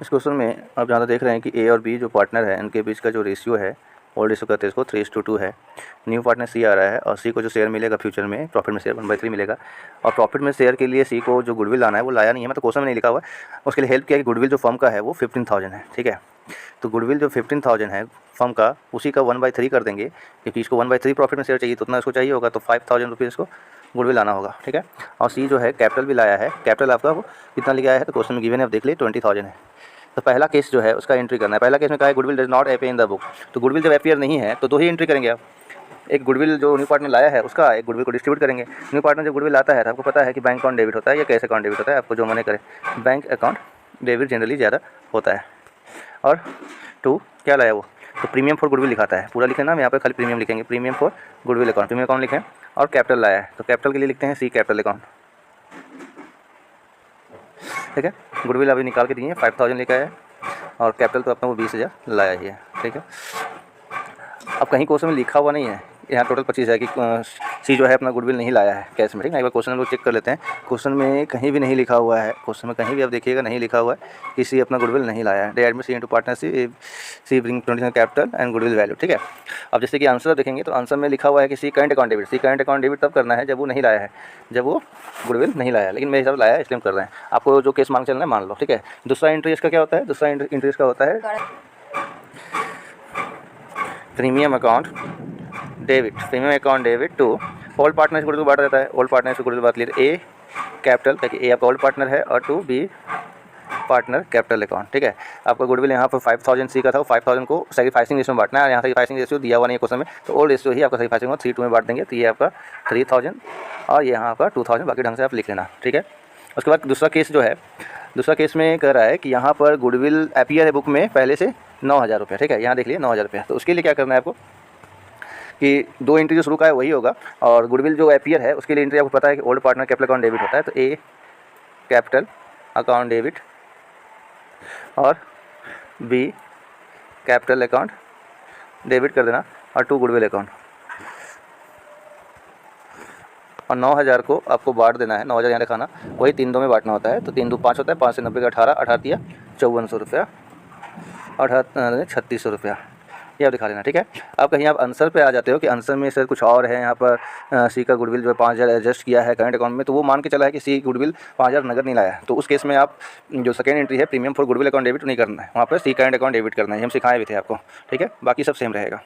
इस क्वेश्चन में आप ज़्यादा देख रहे हैं कि ए और बी जो पार्टनर है इनके बीच का जो रेशियो है, ओल्ड रेशियो कहते हैं इसको, 3:2 है। न्यू पार्टनर सी आ रहा है और सी को जो शेयर मिलेगा फ्यूचर में, प्रॉफिट में शेयर 1/3 मिलेगा। और प्रॉफिट में शेयर के लिए सी को जो गुडविल लाना है वो लाया नहीं है, मतलब क्वेश्चन में नहीं लिखा हुआ है। उसके लिए हेल्प किया कि गुडविल जो फर्म का है वो 15,000 है, ठीक है। तो गुडविल जो 15,000 है फर्म का, उसी का 1/3 कर देंगे, क्योंकि इसको 1/3 प्रॉफिट में शेयर चाहिए, तो उतना इसको चाहिए होगा, तो 5,000 रुपीज़ को गुडविल लाना होगा, ठीक है। और सी जो है कैपिटल भी लाया है। कैपिटल आपका वो कितना लिया है, तो क्वेश्चन में गिवन है, आप देख लिए 20,000 है। तो पहला केस जो है उसका एंट्री करना है। पहला केस में कहा है goodwill does not appear in the book. तो गुडविल जब अपीयर नहीं है तो 2 ही एंट्री करेंगे आप। एक गुडविल जो न्यू पार्टनर लाया है उसका, एक गुडविल को डिस्ट्रीब्यूट करेंगे। न्यू पार्टनर जब गुडविल आता है तो आपको पता है कि बैंक अकाउंट डेबिट होता है या कैश अकाउंट डेबिट होता है, आपको जो मने करे। बैंक अकाउंट डेबिट जनरली ज़्यादा होता है। और 2 क्या लाया वो, तो प्रीमियम फॉर गुडविल लिखाता है, पूरा लिखे ना, यहाँ पर खाली प्रीमियम लिखेंगे, premium for goodwill account, premium account लिखें। और कैपिटल लाया है तो कैपिटल के लिए लिखते हैं सी कैपिटल अकाउंट, ठीक है। गुडविल अभी निकाल के दिए 5,000 लेकर आया और कैपिटल तो अपना वो 20,000 लाया ही है, ठीक है। अब कहीं क्वेश्चन में लिखा हुआ नहीं है, यहाँ टोटल 25 है कि सी जो है अपना गुडविल नहीं लाया है कैश में, ठीक है। एक बार क्वेश्चन हम लोग चेक कर लेते हैं। क्वेश्चन में कहीं भी नहीं लिखा हुआ है, क्वेश्चन में कहीं भी आप देखिएगा नहीं लिखा हुआ है कि सी अपना गुडविल नहीं लाया है। They admit C into partnership, C bring 20 capital and goodwill value, ठीक है। अब जैसे कि आंसर देखेंगे तो आंसर में लिखा हुआ है कि सी करंट अकाउंट डेबिट। सी करंट अकाउंट डेबिट तब करना है जब वो नहीं लाया है, जब वो गुडविल नहीं लाया है, लेकिन मेरे हिसाब से लाया है इसलिए हम कर रहे हैं। आपको जो केस मान चलना है मान लो, ठीक है। दूसरा एंट्री इसका क्या होता है, दूसरा एंट्री इसका होता है premium account debit. Premium account debit to old partner से गुडविल बांटा जाता है। ओल्ड पार्टनर से गुडविल बांट लिए, ए कैपिटल, ताकि ए आपका ओल्ड पार्टनर है, और 2 बी पार्टनर कैपिटल अकाउंट, ठीक है। आपका गुडविल यहाँ पर 5,000 सी का था, 5,000 को सैक्रिफाइसिंग रेशियो में बांटना है। यहाँ सैक्रिफाइसिंग रेशियो दिया हुआ नहीं है क्वेश्चन में, तो ओल्ड रेशियो ही आपका सैक्रिफाइसिंग को 3:2 में बांट देंगे। तो ये आपका 3,000 और यहाँ आपका 2,000, बाकी ढंग से आप लिख लेना, ठीक है। उसके बाद दूसरा केस जो है, दूसरा केस में कह रहा है कि यहाँ पर गुडविल अपीयर है बुक में पहले से 9,000 रुपये, ठीक है। यहाँ देख लिए 9,000 रुपये। तो उसके लिए क्या करना है आपको कि 2 एंट्री जो शुरू का है वही होगा, और गुडविल जो अपीयर है उसके लिए एंट्री आपको पता है कि old partner capital account debit होता है, तो ए कैपिटल अकाउंट डेबिट और बी कैपिटल अकाउंट डेबिट कर देना, और 2 गुडविल अकाउंट। और 9,000 को आपको बांट देना है, 9,000 यहाँ लिखाना, वही 3 में बांटना होता है। तो 3 2 5 होता है, 5 से 90 का 18, 18 दिया 5400 रुपया, 3600 रुपया, ये आप दिखा लेना, ठीक है। अब कहीं आप आंसर पे आ जाते हो कि आंसर में सर कुछ और है, यहाँ पर सी का गुडविल जो है 5,000 एडजस्ट किया है करंट अकाउंट में, तो वो मान के चला है कि सी गुडविल 5,000 नगद नहीं लाया है। तो उस केस में आप जो सेकेंड एंट्री है premium for goodwill account debit नहीं करना है, वहाँ पर सी करंट अकाउंट डेबिट करना है। हम सिखाए भी थे आपको, ठीक है। बाकी सब सेम रहेगा।